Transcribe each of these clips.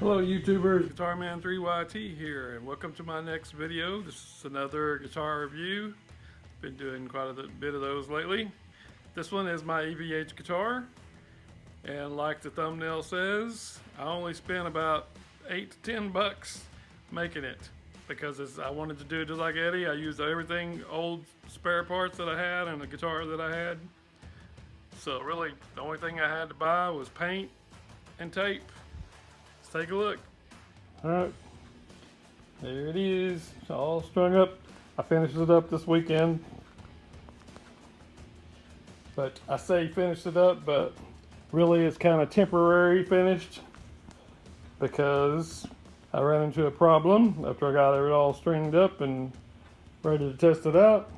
Hello YouTubers, GuitarMan3YT here, and welcome to my next video. This is another guitar review. Been doing quite a bit of those lately. This one is my EVH guitar, and like the thumbnail says, I only spent about $8 to $10 making it because I wanted to do it just like Eddie. I used everything, old spare parts that I had and the guitar that I had. So really, the only thing I had to buy was paint and tape. Take a look. Alright, there it is, all strung up. I finished it up this weekend. But I say finished it up, but really it's kind of temporary finished because I ran into a problem after I got it all stringed up and ready to test it out.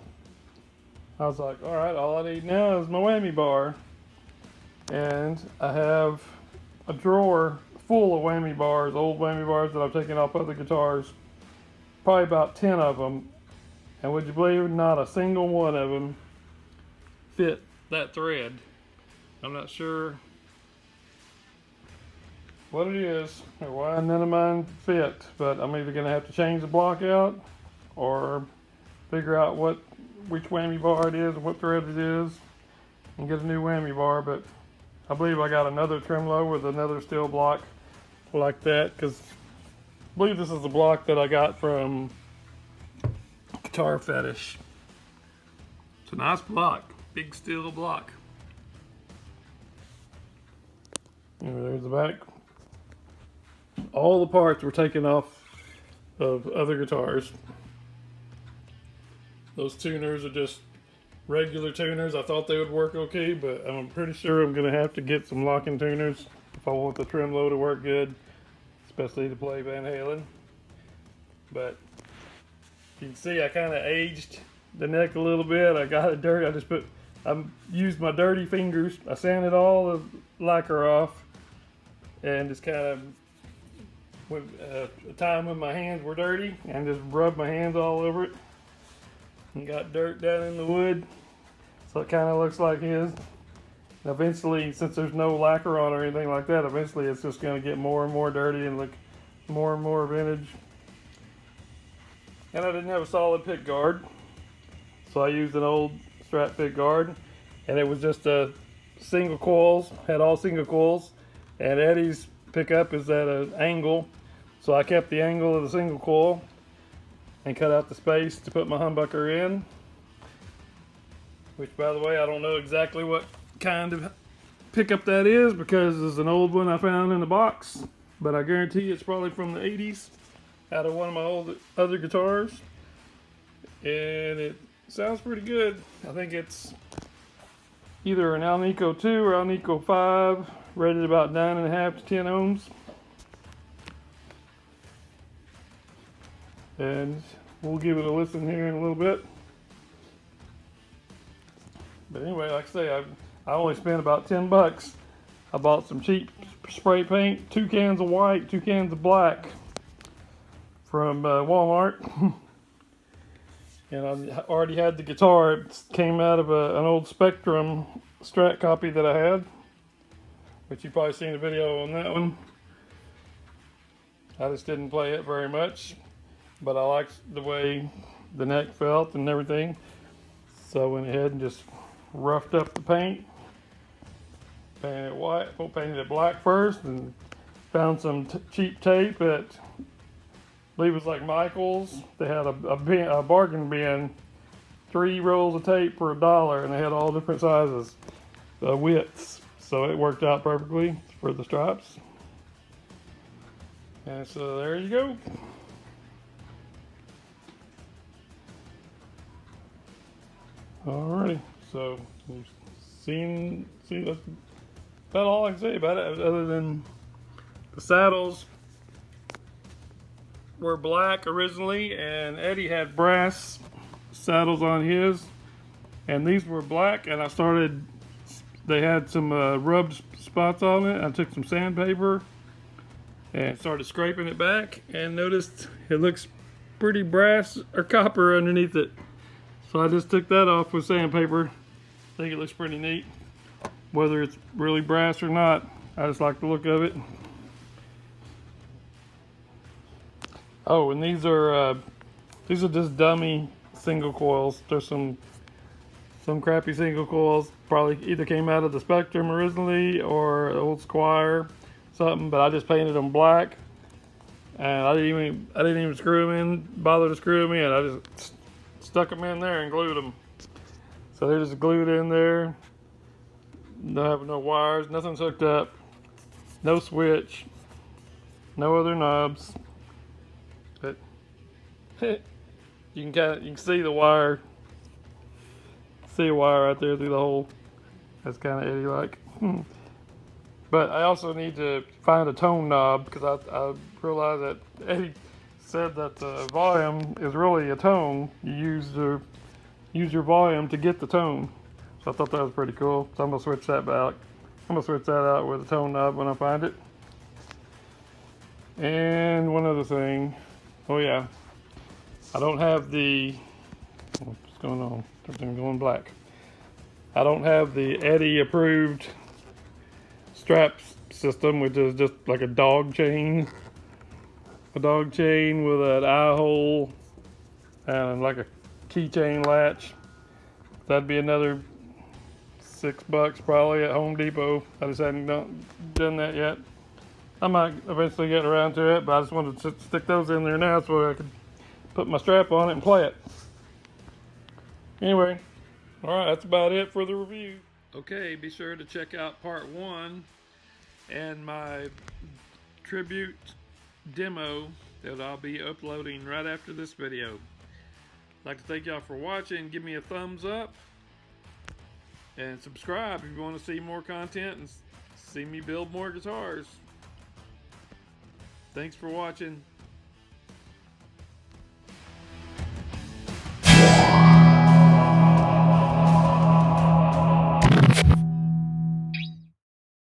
I was like, alright, all I need now is my whammy bar. And I have a drawer full of whammy bars, old whammy bars that I've taken off other guitars, probably about 10 of them, and would you believe it, not a single one of them fit that thread. I'm not sure what it is or why none of mine fit, but I'm either going to have to change the block out or figure out which whammy bar it is and what thread it is and get a new whammy bar. But I believe I got another tremolo with another steel block like that, because I believe this is the block that I got from Guitar Fetish. It's a nice block, big steel block. And there's the back. All the parts were taken off of other guitars. Those tuners are just regular tuners. I thought they would work okay, but I'm pretty sure I'm going to have to get some locking tuners if I want the tremolo to work good, especially to play Van Halen. But you can see I kind of aged the neck a little bit. I got it dirty. I used my dirty fingers. I sanded all the lacquer off and just kind of went a time when my hands were dirty and just rubbed my hands all over it and got dirt down in the wood. So it kind of looks like his. Eventually, since there's no lacquer on or anything like that, eventually it's just going to get more and more dirty and look more and more vintage. And I didn't have a solid pick guard, so I used an old strat pick guard, and it was just a single coils, had all single coils, and Eddie's pickup is at an angle, so I kept the angle of the single coil and cut out the space to put my humbucker in, which, by the way, I don't know exactly what kind of pickup that is because it's an old one I found in the box, but I guarantee it's probably from the 80s out of one of my old other guitars, and it sounds pretty good. I think it's either an Alnico 2 or Alnico 5, rated about 9.5 to 10 ohms, and we'll give it a listen here in a little bit. But anyway, like I say, I only spent about $10. I bought some cheap spray paint, 2 cans of white, 2 cans of black from Walmart. And I already had the guitar. It came out of an old Spectrum Strat copy that I had, which you've probably seen a video on that one. I just didn't play it very much, but I liked the way the neck felt and everything. So I went ahead and just roughed up the paint. Painted it white, painted it black first, and found some cheap tape at, I believe it was like Michael's. They had a bargain bin, 3 rolls of tape for $1, and they had all different sizes, widths. So it worked out perfectly for the stripes. And so there you go. Alrighty, so you've seen that's about all I can say about it, other than the saddles were black originally, and Eddie had brass saddles on his, and these were black, and they had some rubbed spots on it. I took some sandpaper and started scraping it back and noticed it looks pretty brass or copper underneath it. So I just took that off with sandpaper. I think it looks pretty neat. Whether it's really brass or not, I just like the look of it. Oh, and these are just dummy single coils. There's some crappy single coils. Probably either came out of the Spectrum originally or old Squire, something. But I just painted them black, and I didn't even bother to screw them in. I just stuck them in there and glued them. So they're just glued in there. Don't have no wires, nothing's hooked up, no switch, no other knobs. But you can see the wire. See a wire right there through the hole. That's kind of Eddie-like. But I also need to find a tone knob because I realized that Eddie said that the volume is really a tone. You use your volume to get the tone. So I thought that was pretty cool. So I'm gonna switch that back. I'm gonna switch that out with a tone knob when I find it. And one other thing. Oh yeah, I don't have the. What's going on? Everything's going black. I don't have the Eddie approved strap system, which is just like a dog chain. A dog chain with an eye hole and like a keychain latch. That'd be another $6 probably at Home Depot. I just hadn't done that yet. I might eventually get around to it, but I just wanted to stick those in there now so I could put my strap on it and play it. Anyway, alright, that's about it for the review. Okay, be sure to check out part 1 and my tribute demo that I'll be uploading right after this video. I'd like to thank y'all for watching. Give me a thumbs up and subscribe if you want to see more content and see me build more guitars. Thanks for watching.